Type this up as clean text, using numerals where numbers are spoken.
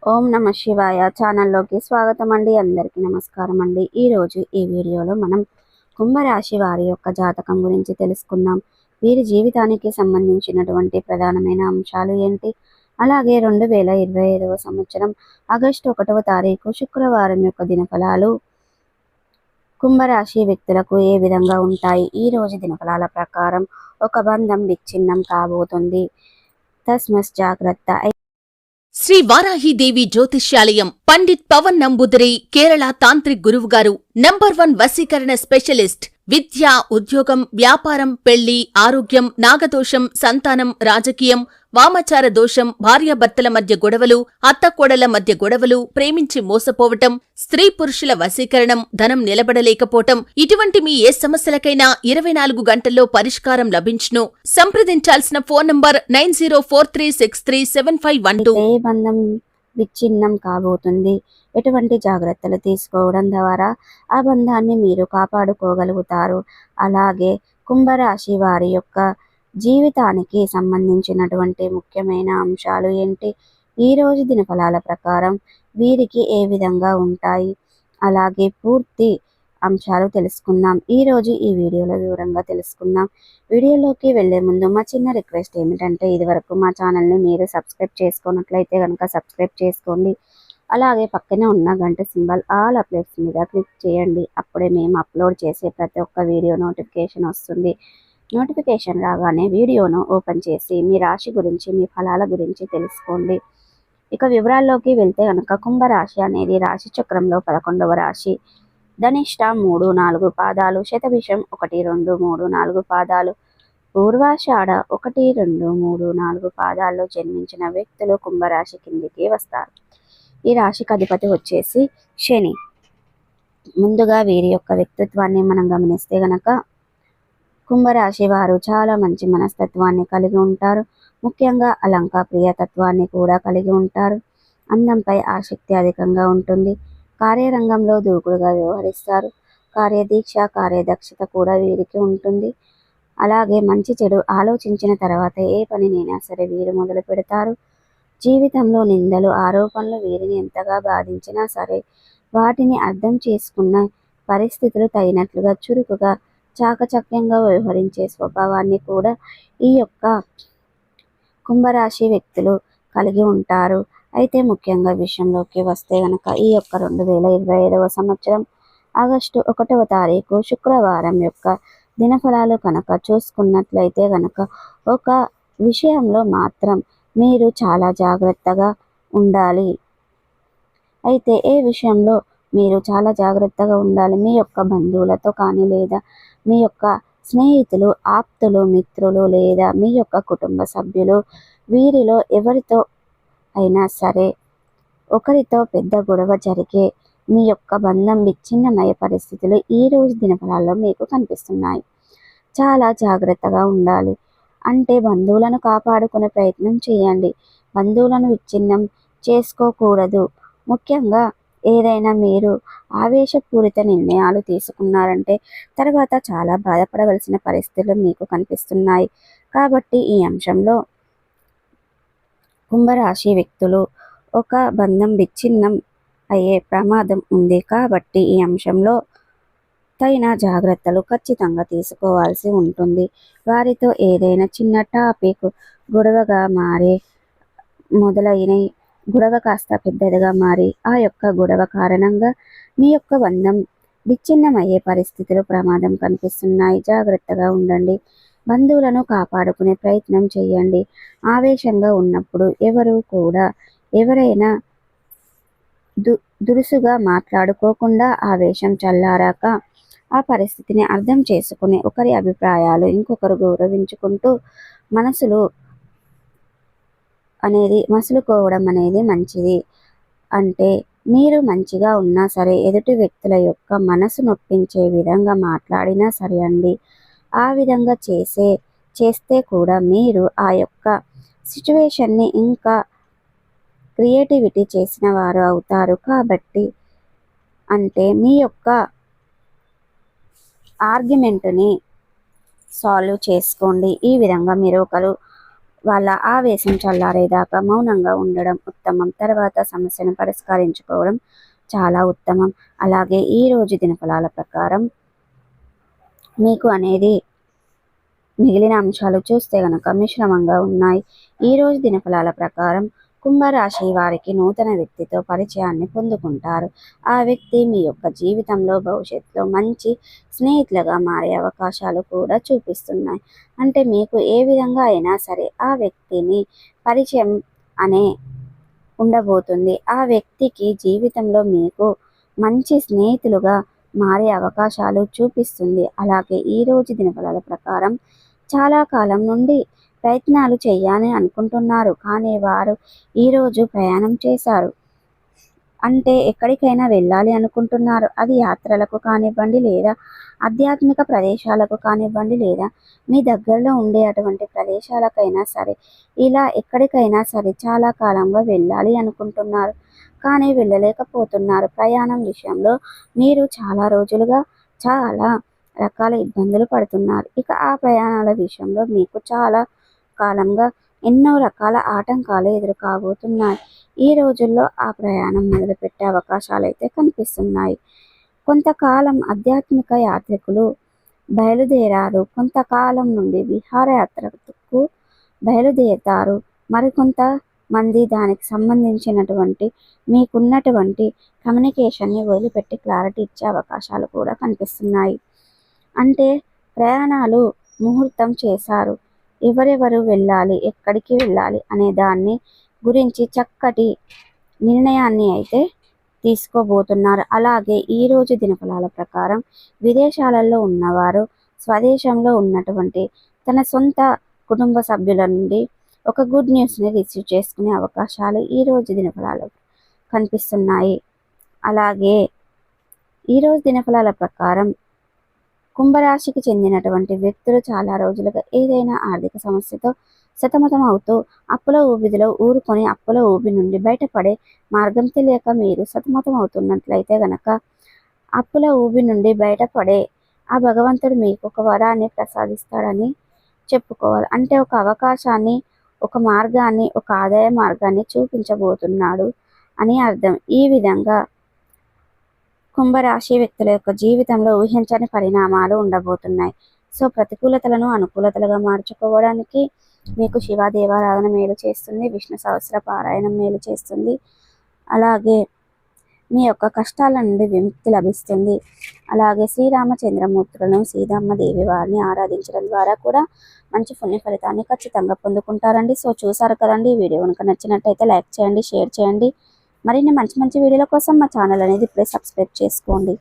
ఓం నమ శివాయ ఛానల్లోకి స్వాగతం అండి. అందరికీ నమస్కారం అండి. ఈరోజు ఈ వీడియోలో మనం కుంభరాశి వారి యొక్క జాతకం గురించి తెలుసుకుందాం. వీరి జీవితానికి సంబంధించినటువంటి ప్రధానమైన అంశాలు ఏంటి, అలాగే 2025 సంవత్సరం ఆగస్టు 1వ తారీఖు శుక్రవారం యొక్క దినఫలాలు కుంభరాశి వ్యక్తులకు ఏ విధంగా ఉంటాయి. ఈ రోజు దినఫలాల ప్రకారం ఒక బంధం విచ్ఛిన్నం కాబోతుంది. తస్మస్ జాగ్రత్త. శ్రీ వారాహిదేవి జ్యోతిష్యాలయం పండిత్ పవన్ నంబూదరి కేరళ తాంత్రిక్ గురువుగారు నంబర్ 1 వశీకరణ స్పెషలిస్ట్. విద్య, ఉద్యోగం, వ్యాపారం, పెళ్లి, ఆరోగ్యం, నాగదోషం, సంతానం, రాజకీయం, వామాచార దోషం, భార్యాభర్తల మధ్య గొడవలు, అత్తకోడల మధ్య గొడవలు, ప్రేమించి మోసపోవటం, స్త్రీ పురుషుల వశీకరణం, ధనం నిలబడలేకపోవటం, ఇటువంటి మీ ఏ సమస్యలకైనా 24 గంటల్లో పరిష్కారం లభించును. సంప్రదించాల్సిన ఫోన్ నంబర్ 9043637512. ఏ బంధం విచ్ఛిన్నం కాబోతుంది, ఎటువంటి జాగ్రత్తలు తీసుకోవడం ద్వారా ఆ బంధాన్ని మీరు కాపాడుకోగలుగుతారు. అలాగే కుంభరాశి వారి యొక్క జీవితానికి సంబంధించినటువంటి ముఖ్యమైన అంశాలు ఏంటి, ఈరోజు దినఫలాల ప్రకారం వీరికి ఏ విధంగా ఉంటాయి, అలాగే పూర్తి అంశాలు తెలుసుకుందాం. ఈరోజు ఈ వీడియోలో వివరంగా తెలుసుకుందాం. వీడియోలోకి వెళ్లే ముందు మా చిన్న రిక్వెస్ట్ ఏమిటంటే, ఇదివరకు మా ఛానల్ని మీరు సబ్స్క్రైబ్ చేసుకున్నట్లయితే కనుక సబ్స్క్రైబ్ చేసుకోండి. అలాగే పక్కనే ఉన్న గంట సింబల్ ఆల్ అప్డేట్స్ మీద క్లిక్ చేయండి. అప్పుడే మేము అప్లోడ్ చేసే ప్రతి ఒక్క వీడియో నోటిఫికేషన్ వస్తుంది. నోటిఫికేషన్ రాగానే వీడియోను ఓపెన్ చేసి మీ రాశి గురించి, మీ ఫలాల గురించి తెలుసుకోండి. ఇక వివరాల్లోకి వెళ్తే కనుక కుంభరాశి అనేది రాశి చక్రంలో 11వ రాశి. ధనిష్ట 3-4 పాదాలు, శతభిషం 1-2-3-4 పాదాలు, పూర్వాషాఢ 1-2-3-4 పాదాల్లో జన్మించిన వ్యక్తులు కుంభరాశి కిందికి వస్తారు. ఈ రాశికి అధిపతి వచ్చేసి శని. ముందుగా వీరి యొక్క వ్యక్తిత్వాన్ని మనం గమనిస్తే గనక కుంభరాశి వారు చాలా మంచి మనస్తత్వాన్ని కలిగి ఉంటారు. ముఖ్యంగా అలంకార ప్రియతత్వాన్ని కూడా కలిగి ఉంటారు. అందంపై ఆసక్తి అధికంగా ఉంటుంది. కార్యరంగంలో దూకుడుగా వ్యవహరిస్తారు. కార్యదీక్ష, కార్యదక్షత కూడా వీరికి ఉంటుంది. అలాగే మంచి చెడు ఆలోచించిన తర్వాత ఏ పనినైనా సరే వీరు మొదలు పెడతారు. జీవితంలో నిందలు, ఆరోపణలు వీరిని ఎంతగా బాధించినా సరే వాటిని అర్థం చేసుకున్న పరిస్థితులు తగినట్లుగా చురుకుగా, చాకచక్యంగా వ్యవహరించే స్వభావాన్ని కూడా ఈ యొక్క కుంభరాశి వ్యక్తులు కలిగి ఉంటారు. అయితే ముఖ్యంగా విషయంలోకి వస్తే కనుక ఈ యొక్క 2025 సంవత్సరం ఆగస్టు 1వ తారీఖు శుక్రవారం యొక్క దినఫలాలు కనుక చూసుకున్నట్లయితే కనుక ఒక విషయంలో మాత్రం మీరు చాలా జాగ్రత్తగా ఉండాలి. అయితే ఏ విషయంలో మీరు చాలా జాగ్రత్తగా ఉండాలి, మీ యొక్క బంధువులతో కానీ, లేదా మీ యొక్క స్నేహితులు, ఆప్తులు, మిత్రులు, లేదా మీ యొక్క కుటుంబ సభ్యులు, వీరిలో ఎవరితో అయినా సరే ఒకరితో పెద్ద గొడవ జరిగే మీ యొక్క బంధం విచ్ఛిన్నమయ్యే పరిస్థితులు ఈ రోజు దినఫలాల్లో మీకు కనిపిస్తున్నాయి. చాలా జాగ్రత్తగా ఉండాలి. అంటే బంధువులను కాపాడుకునే ప్రయత్నం చేయండి. బంధువులను విచ్ఛిన్నం చేసుకోకూడదు. ముఖ్యంగా ఏదైనా మీరు ఆవేశపూరిత నిర్ణయాలు తీసుకున్నారంటే తర్వాత చాలా బాధపడవలసిన పరిస్థితులు మీకు కనిపిస్తున్నాయి. కాబట్టి ఈ అంశంలో కుంభరాశి వ్యక్తులు ఒక బంధం విచ్ఛిన్నం అయ్యే ప్రమాదం ఉంది. కాబట్టి ఈ అంశంలో తగిన జాగ్రత్తలు ఖచ్చితంగా తీసుకోవాల్సి ఉంటుంది. వారితో ఏదైనా చిన్న టాపిక్ గొడవగా మారి మొదలైన గొడవ కాస్త పెద్దదిగా మారి ఆ యొక్క గొడవ కారణంగా మీ యొక్క బంధం విచ్ఛిన్నమయ్యే పరిస్థితులు ప్రమాదం కనిపిస్తున్నాయి. జాగ్రత్తగా ఉండండి. బంధువులను కాపాడుకునే ప్రయత్నం చేయండి. ఆవేశంగా ఉన్నప్పుడు ఎవరు కూడా ఎవరైనా దురుసుగా మాట్లాడుకోకుండా ఆవేశం చల్లారాక ఆ పరిస్థితిని అర్థం చేసుకుని ఒకరి అభిప్రాయాలు ఇంకొకరు గౌరవించుకుంటూ మసులుకోవడం అనేది మంచిది. అంటే మీరు మంచిగా ఉన్నా సరే ఎదుటి వ్యక్తుల యొక్క మనసు నొప్పించే విధంగా మాట్లాడినా సరే అండి, ఆ విధంగా చేస్తే కూడా మీరు ఆ యొక్క సిచ్యువేషన్ని ఇంకా క్రియేటివిటీ చేసిన వారు అవుతారు. కాబట్టి అంటే మీ యొక్క ఆర్గ్యుమెంట్ని సాల్వ్ చేసుకోండి. ఈ విధంగా మీరు వాళ్ళ ఆవేశం చల్లారేదాకా మౌనంగా ఉండడం ఉత్తమం. తర్వాత సమస్యను పరిష్కరించుకోవడం చాలా ఉత్తమం. అలాగే ఈ రోజు దినఫలాల ప్రకారం మీకు అనేది మిగిలిన అంశాలు చూస్తే గనక మిశ్రమంగా ఉన్నాయి. ఈ రోజు దినఫలాల ప్రకారం కుంభరాశి వారికి నూతన వ్యక్తితో పరిచయాన్ని పొందుకుంటారు. ఆ వ్యక్తి మీ యొక్క జీవితంలో భవిష్యత్తులో మంచి స్నేహితులుగా మారే అవకాశాలు కూడా చూపిస్తున్నాయి. అంటే మీకు ఏ విధంగా అయినా సరే ఆ వ్యక్తిని పరిచయం అనే ఉండబోతుంది. ఆ వ్యక్తికి జీవితంలో మీకు మంచి స్నేహితులుగా మారే అవకాశాలు చూపిస్తుంది. అలాగే ఈ రోజు దినఫలాల ప్రకారం చాలా కాలం నుండి ప్రయత్నాలు చేయాలని అనుకుంటున్నారు, కానీ వారు ఈరోజు ప్రయాణం చేశారు. అంటే ఎక్కడికైనా వెళ్ళాలి అనుకుంటున్నారు. అది యాత్రలకు కానివ్వండి, లేదా ఆధ్యాత్మిక ప్రదేశాలకు కానివ్వండి, లేదా మీ దగ్గరలో ఉండే అటువంటి ప్రదేశాలకైనా సరే, ఇలా ఎక్కడికైనా సరే చాలా కాలంగా వెళ్ళాలి అనుకుంటున్నారు, కానీ వెళ్ళలేకపోతున్నారు. ప్రయాణం విషయంలో మీరు చాలా రోజులుగా చాలా రకాల ఇబ్బందులు పడుతున్నారు. ఇక ఆ ప్రయాణాల విషయంలో మీకు చాలా కాలంగా ఎన్నో రకాల ఆటంకాలు ఎదురు కాబోతున్నాయి. ఈ రోజుల్లో ఆ ప్రయాణం మొదలుపెట్టే అవకాశాలు అయితే కనిపిస్తున్నాయి. కొంతకాలం ఆధ్యాత్మిక యాత్రికులు బయలుదేరారు. కొంతకాలం నుండి విహారయాత్రకు బయలుదేరుతారు. మరికొంత మంది దానికి సంబంధించినటువంటి మీకున్నటువంటి కమ్యూనికేషన్ని వదిలిపెట్టి క్లారిటీ ఇచ్చే అవకాశాలు కూడా కనిపిస్తున్నాయి. అంటే ప్రయాణాలు ముహూర్తం చేశారు. ఎవరెవరు వెళ్ళాలి, ఎక్కడికి వెళ్ళాలి అనే దాన్ని గురించి చక్కటి నిర్ణయాన్ని అయితే తీసుకోబోతున్నారు. అలాగే ఈ రోజు దినఫలాల ప్రకారం విదేశాలలో ఉన్నవారు స్వదేశంలో ఉన్నటువంటి తన సొంత కుటుంబ సభ్యుల నుండి ఒక గుడ్ న్యూస్ని రిసీవ్ చేసుకునే అవకాశాలు ఈ రోజు దినఫలాలు కనిపిస్తున్నాయి. అలాగే ఈరోజు దినఫలాల ప్రకారం కుంభరాశికి చెందినటువంటి వ్యక్తులు చాలా రోజులుగా ఏదైనా ఆర్థిక సమస్యతో సతమతం అవుతూ అప్పుల ఊబిదిలో ఊరుకొని అప్పుల ఊబి నుండి బయటపడే మార్గం తెలియక మీరు సతమతం అవుతున్నట్లయితే గనక అప్పుల ఊబి నుండి బయటపడే ఆ భగవంతుడు మీకు ఒక వరాన్ని ప్రసాదిస్తాడని చెప్పుకోవాలి. అంటే ఒక అవకాశాన్ని, ఒక మార్గాన్ని, ఒక ఆదాయ మార్గాన్ని చూపించబోతున్నాడు అని అర్థం. ఈ విధంగా కుంభరాశి వ్యక్తుల యొక్క జీవితంలో ఊహించని పరిణామాలు ఉండబోతున్నాయి. సో ప్రతికూలతలను అనుకూలతలుగా మార్చుకోవడానికి మీకు శివ దేవారాధన మేలు చేస్తుంది, విష్ణు సహస్ర పారాయణం మేలు చేస్తుంది. అలాగే మీ యొక్క కష్టాల నుండి విముక్తి లభిస్తుంది. అలాగే శ్రీరామచంద్రమూర్తులను, సీతమ్మ దేవి వారిని ఆరాధించడం ద్వారా కూడా మంచి పుణ్య ఫలితాన్ని ఖచ్చితంగా పొందుకుంటారండి. సో చూసారు కదండి, ఈ వీడియో కనుక నచ్చినట్టయితే లైక్ చేయండి, షేర్ చేయండి. మరిన్ని మంచి మంచి వీడియోల కోసం మా ఛానల్ అనేది ఇప్పుడే సబ్స్క్రైబ్ చేసుకోండి.